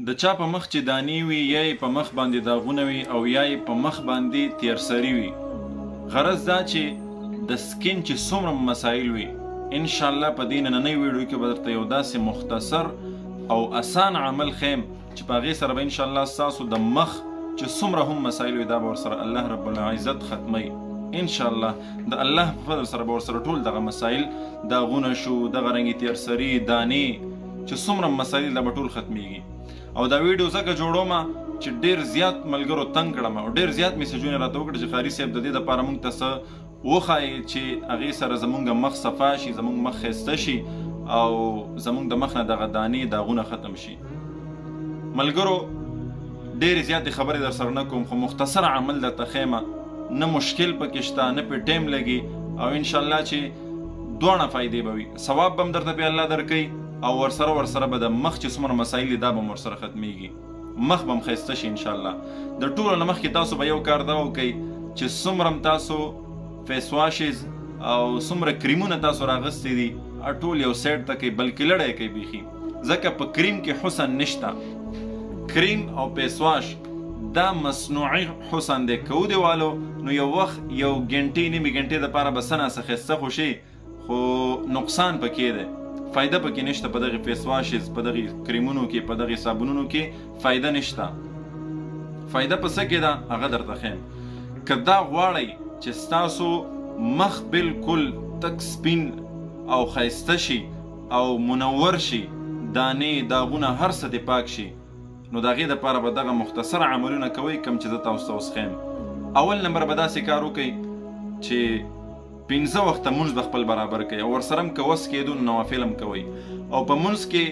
د چا په مخ چې دانې وي یا یې په مخ باندې داغونه وي او یا یې په مخ باندې تیرسري وي، غرض دا چې د سکین چې څومره مسایل وي انشاءالله په دې نننۍ ویډیو کې به درته یو داسې مختصر او اسان عمل ښیم چې په هغې سره به انشاءالله ستاسو د مخ چې څومره هم مسایل وي دا به ورسره الله رب العزت ختموي انشاءالله. د الله په فضل سره به ورسره ټول دغه مسایل داغونه شو، دغه رنګې تیرسري، دانې چې څومره مسایل دا به ټول ختمیږي. او دا ویډیو ځکه جوړوم چې ډېر زیات ملګرو تنګ کړم او ډېر زیات میسیجونه راته وکړه چې قاري صاحب د دې دپاره موږ ته څه وښایي چې هغې سره زموږ مخ صفا شي، زموږ مخ ښایسته شي او زموږ د مخ نه دغه دانې داغونه ختم شي. ملګرو ډېرې زیاتې خبرې در سره نه کوم، خو مختصر عمل درته ښیمه، نه مشکل پکې شته، نه پې ټایم لګي او انشاءالله چې دواړه فایدې به وي. ثواب به هم درته پې الله درکوي او ورسره به د مخ چې څومره مسایل دي دا به هم ورسره ختمیږي، مخ به هم ښایسته شي انشاءالله. د ټولو نه مخکې تاسو به یو کار دا وکئ چې څومره هم تاسو فیس واشز او څومره کریمونه تاسو راغستې دي ټول یو سایډ ته کوئ، بلکې لړی کوئ بیخي، ځکه په کریم کې حسن نشته. کریم او فیس واش دا مصنوعي حسن دی. که ودېوالو نو یو وخت یو ګنټې نیمې ګنټې دپاره به څه ناڅه ښایسته خو شي، خو نقصان پکې دی، فایده پکې نشته. په دغې فیس واشز، په دغې کریمونو کې، په دغې صابونونو کې فایده نشته. فایده په څه کې ده هغه درته ښیم. که دا غواړئ چې ستاسو مخ بالکل تک سپین او ښایسته شي او منور شي، دانې داغونه هر څه دې پاک شي، نو د هغې دپاره به دغه مختصر عملونه کوئ کوم چې زه تاسو ته اوس ښیم. اول نمبر به داسې کار وکئ چې 5 وخته مونځ به خپل برابر کوئ او ورسره هم که وس کېدو نو نوافل هم کوئ. او په مونځ کې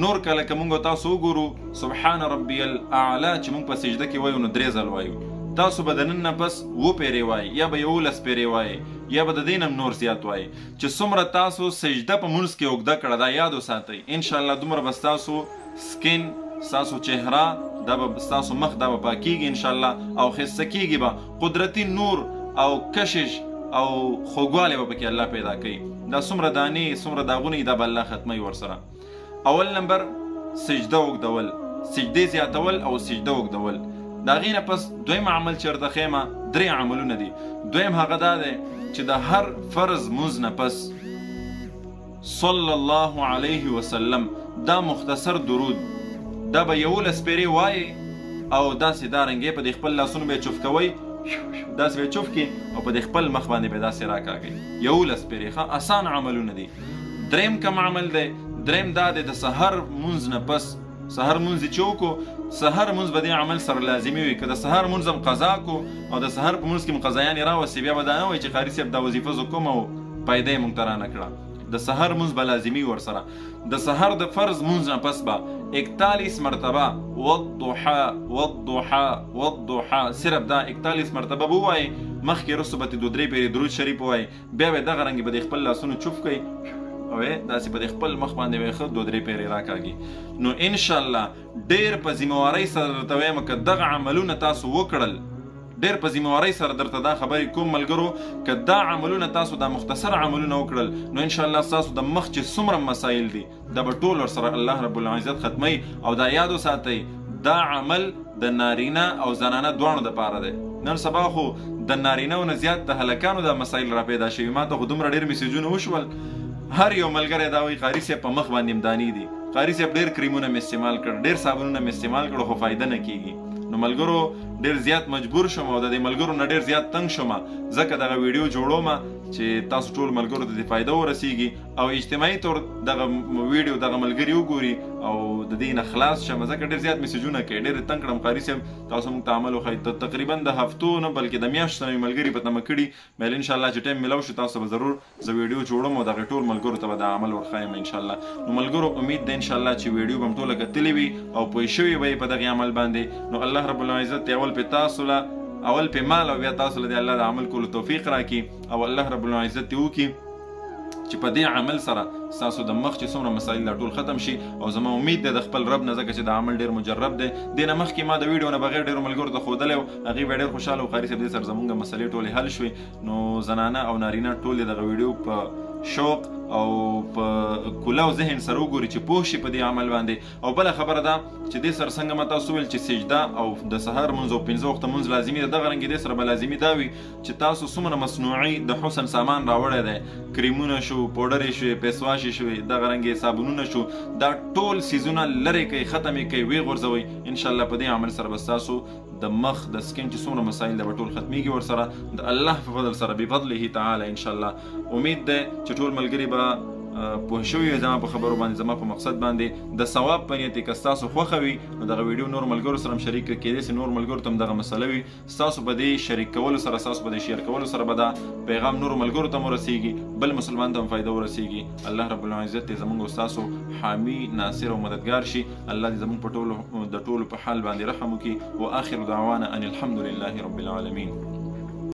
نور کله که مونږ تاسو وګورو سبحان ربي الاعلی چې مونږ په سجده کې وایو نو 3 ځل وایو، تاسو به د نن نه پس 7 پیرې وایي یا به 11 پیرې وایي یا به د دې نه هم نور زیات وایي. چې څومره تاسو سجده په مونځ کې اوږده کړه دا یاد وساتئ، انشاءالله دومره به ستاسو سکین، ستاسو چهره، دا به ستاسو مخ دا به پاکیږي انشاءالله او ښایسته کیږي به. قدرتي نور او کشش او خوږوالی به پکې الله پیدا کوي. دا څومره دانې څومره داغونه دا به الله ختموي ورسره. اول نمبر سجده اوږدول، سجدې زیاتول او سجده اوږدول. د هغې نه پس دویم عمل چې ورته ښیمه 3 عملونه دي. دویم هغه دا دی چې د هر فرض مونځ نه پس صلی الله علیه وسلم دا مختصر درود دا به 11 پیرې وایي او داسې دا رنګې په دې خپل لاسونو به یې چوف کوئ، داسې به یې چوف کړي او په دې خپل مخ باندې به یې داسې راکاږئ. 11 پیرې ښه اسان عملونه دي. دریم کوم عمل دی؟ دریم دا دی د سحر مونځ نه پس، سحر مونځ چې وکړو، سحر مونځ به دې عمل سره لازمي وي. که د سحر مونځ هم قضا کو او د سحر په مونځ کې هم قضایانې راوستې، بیا به دا نه وایي چې قاري صاحب دا وظیفه زه کوم او پیدا یې مونږ ته رانه کړه. د سحر مونځ به لازمي ورسره. د سحر د فرض مونځ نه پس به 41 مرتبه والضحى والضحى والضحى، صرف دا 41 مرتبه به ووایي. مخکې رسو به 2-3 پیرې درود شریف ووایي، بیا به دغه رنګې به د خپل لاسونو چوف کوئ او داسې په د خپل مخ باندې به یې ښه 2-3 پیرې راکاږي. نو انشاءالله ډېر په ذمهوارۍ سره درته وایم که دغه عملونه تاسو وکړل، ډېر په ذمهوارۍ سره درته دا خبرې کوم ملګرو، که دا عملونه تاسو دا مختصر عملونه وکړل نو انشاءالله ستاسو د مخ چې څومره مسایل دي دا به ټول ورسره الله رب العزت ختموي. او دا یاد وساتئ دا عمل د نارینه او زنانه دواړو دپاره دی. نن سبا خو د نارینهو نه زیات د هلکانو دا مسایل را پیدا شوي. ما ته خو دومره ډېر میسیجونه وشول، هر یو ملګری دا وایي قاري صاحب په مخ باندې هم دانې دي، قاري صاحب ډېر کریمونه مې استعمال کړ، ډېر صابونونه مې استعمال کړو خو فایده نه کیږي. نو ملګرو ډېر زیات مجبور شوم او د دې ملګرو نه ډېر زیات تنګ شوم، ځکه دغه ویډیو جوړوم چې تاسو ټول ملګرو ته د فایده ورسیږي او اجتماعي طور دغه ویډیو دغه ملګري وګوري او د دې نه خلاص شم. ځکه ډېر زیات میسیجونه کوي، ډېر تنګ کړم قاري صاحب تاسو موږ ته عمل وښایي. تقریبا د هفتو نه بلکې د میاشتو نه مې ملګري په تمه کړي. بل انشاءالله چې ټایم میلاو شو تاسو به ضرور زه ویډیو جوړم او دغه ټول ملګرو ته به دا عمل ورښایم انشاءالله. نو ملګرو امید ده انشاءالله چې ویډیو به م ټوله کتلې وي او پوه شوي به یې په دغې عمل باندې. نو الله رب العزت اول پې تاسو له اول پې مال او بیا تاسو له د الله د عمل کولو توفیق راکړي او الله رب العزت دې وکړي چې په دې عمل سره ستاسو د مخ چې څومره مسایل دا ټول ختم شي. او زما امید دی د خپل رب نه، ځکه چې دا عمل ډېر مجرب دی. دې نه مخکې ما د ویډیو نه بغیر ډېرو ملګرو ته ښودلی و، هغې به ډېر خوشحاله و قاري صاحب دې سره زموږ مسلې ټولې حل شوې. نو زنانه او نارینه ټول دغه ویډیو په شوق او په کلاو ذهن سره وګوري چې پوه شي په دې عمل باندې. او بله خبره ده چې دې سره څنګه ما تاسو ویل چې سجده او د سهار لمونځ او 5 وخته لمونځ لازمي ده، دغه رنګې دې سره به لازمي دا وي چې تاسو څومره مصنوعي د حسن سامان راوړی دی، کریمونه شو، پوډرې شوې، پیسواشې شوې، دغه رنګې صابونونه شو، دا ټول څیزونه لرې کوئ، ختم یې کوئ، ویې غورځوئ. انشاءالله په دې عمل سره به ستاسو د مخ د سکن چې څومره مسایل ده به ټول ختمیږي ورسره د الله په فضل سره بفضله تعالی انشاءالله. امید ده چې ټول ملګري به پوه شوي وي زما په خبرو باندې، زما په مقصد باندې. د ثواب په نیت که ستاسو خوښه وي نو دغه ویډیو نور ملګرو سره هم شریک کړئ، کیدای سي نور ملګرو ته هم دغه مسله وي، ستاسو په دې شریک کولو سره، ستاسو په دې شیر کولو سره به دا پیغام نورو ملګرو ته هم ورسیږي، بل مسلمان ته هم فایده ورسیږي. الله رب العزت دې زموږ او ستاسو حامی، ناصر او مددګار شي. الله دې زموږ په ټولو د ټولو په حال باندې رحم وکړي. واخر دعوانا ان الحمد لله رب العالمین.